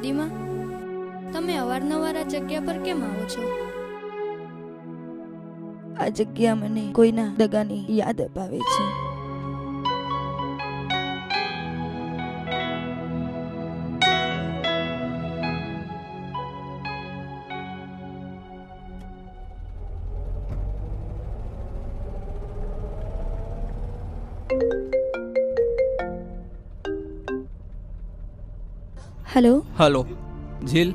દાદીમા, તમે અવારનવાર આ જગ્યા પર કેમ આવો છો? આ જગ્યા મને કોઈના દગાની યાદ અપાવે છે. હેલો. હલો જીલ,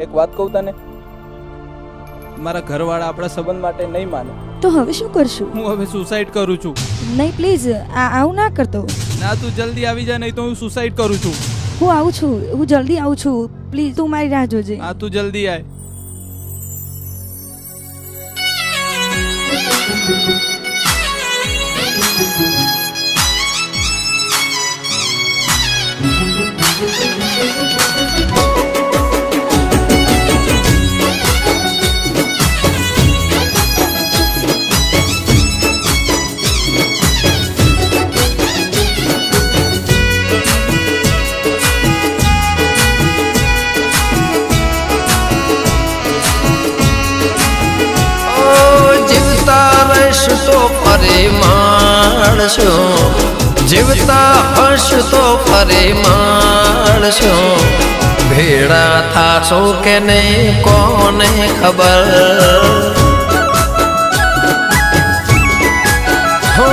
એક વાત કહું તને. મારા ઘરવાળા આપણા સંબંધ માટે નહીં માને. તો હવે શું કરશું? હું હવે સુસાઇડ કરું છું. નહીં પ્લીઝ, આવું ના કરતો. ના, તું જલ્દી આવી જા, નહીં તો હું સુસાઇડ કરું છું. હું આવું છું, હું જલ્દી આવું છું. પ્લીઝ તું મારી રાહ જોજે. હા, તું જલ્દી આય. તો ફરી માણશો, જીવતા હસતો ફરી માણશો. ભેળા થાશો કે નહીં કોને ખબર. હો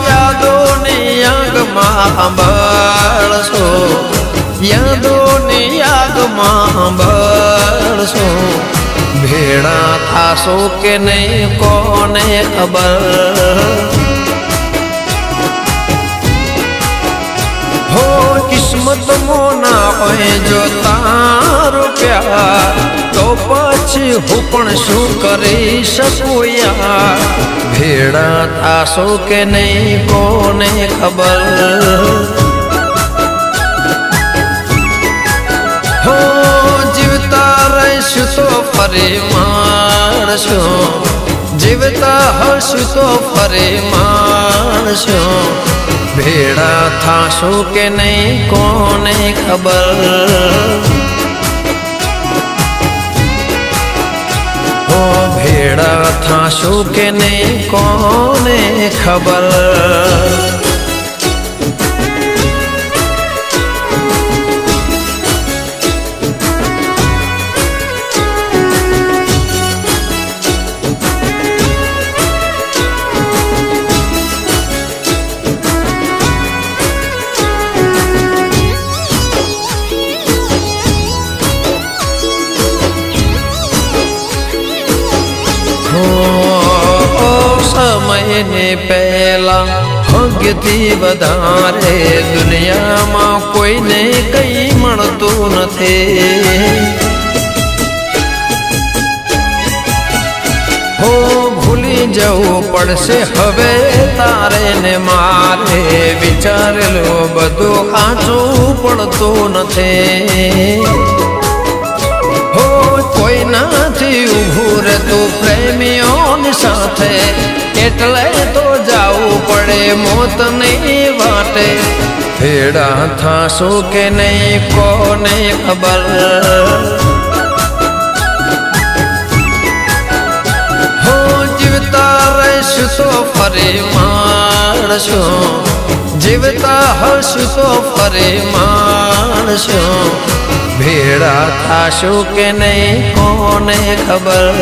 યાદોની આગમાં બળશો, યાદોની આગમાં બળશો. ભેળા થાશો કે નહીં કોને ખબર. હો કિસ્મત મોના હોય જો તારો પ્યાર, તો પછી હું પણ શું કરી શકું યાર. ભેળા થાશો કે નહીં કોને ખબર. હો જીવતા રહીશું તો ફરી માણશો, જીવતા હશું તો ફરી માણશો. ભેળા થાશો કે નહીં કોને ખબર. હો ભેળા થાશો કે નહીં કોને ખબર. સમયને પહેલા ભાગ્યથી વધારે દુનિયામાં કોઈને કઈ મળતું નથી. હો ભૂલી જવું પડશે હવે તારે ને મારે. વિચારેલું બધું કાચું પડતું નથી. હો કોઈ નથી ઊભું રહેતું પ્રેમીઓની સાથે, એટલે તો જાવું પડે મોતની વાટે. ભેળા થાશો કે નહીં કોને ખબર. હો જીવતા રહીશું તો ફરી માણશો, જીવતા હશું તો ફરી માણશો. ભેળા થાશો કે નહીં કોને ખબર.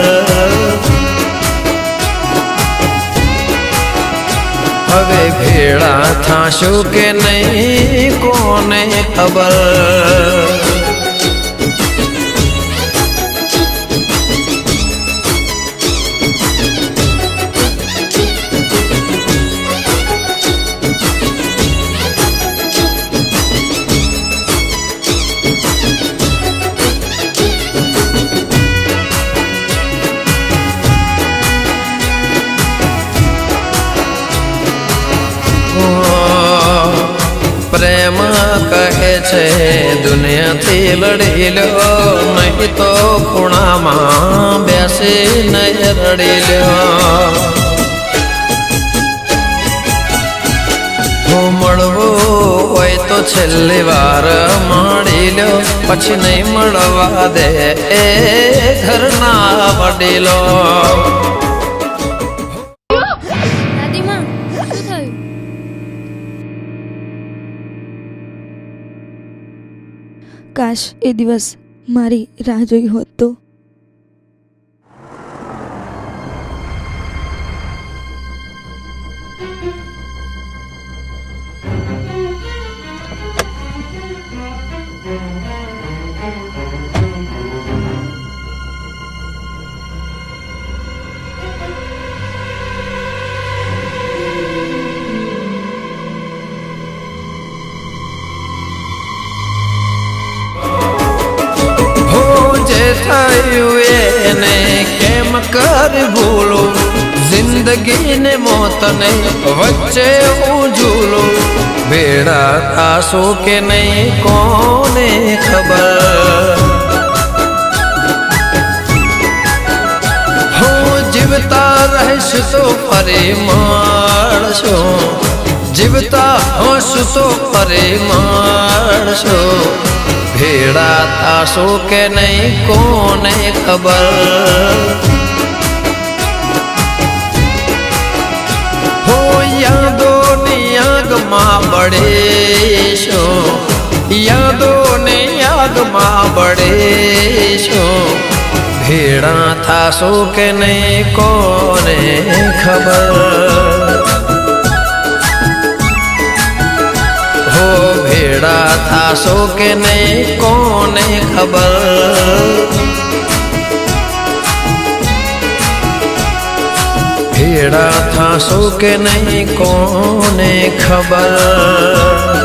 હવે ભેળા થાશો કે નહીં કોને ખબર. પ્રેમ કહે છે દુનિયાથી લડી લો, નહીં તો ખૂણામાં બેસીને રડી લો. હું મળવું હોય તો છેલ્લી વાર મળી લ્યો, પછી નહીં મળવા દે એ ઘરના વડીલો. દાદીમા શું થયું? કાશ એ દિવસ મારી રાહ જોઈ હોત તો. થયું એને કેમ કરી ભૂલું, જિંદગી ને મોત ને વચ્ચે હું ઝૂલું. ભેડા થાશું કે નહીં કોને ખબર, હું જીવતા રહીશ તો ફરી મળશું, જીવતા હોશું તો ફરી મળશું. ભેડા થાશું કે નહીં કોને ખબર, હો યાદોની આગમાં બળીશું, યાદોની આગમાં બળીશું. ભેડા થાશું કે નહીં કોને ખબર, હો ભેડા થાશો કે નહીં કોને ખબર, ભેડા થાશો કે નહીં કોને ખબર.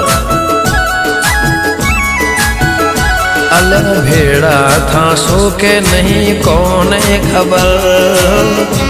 અલ ભેડા થાશો કે નહીં કોને ખબર.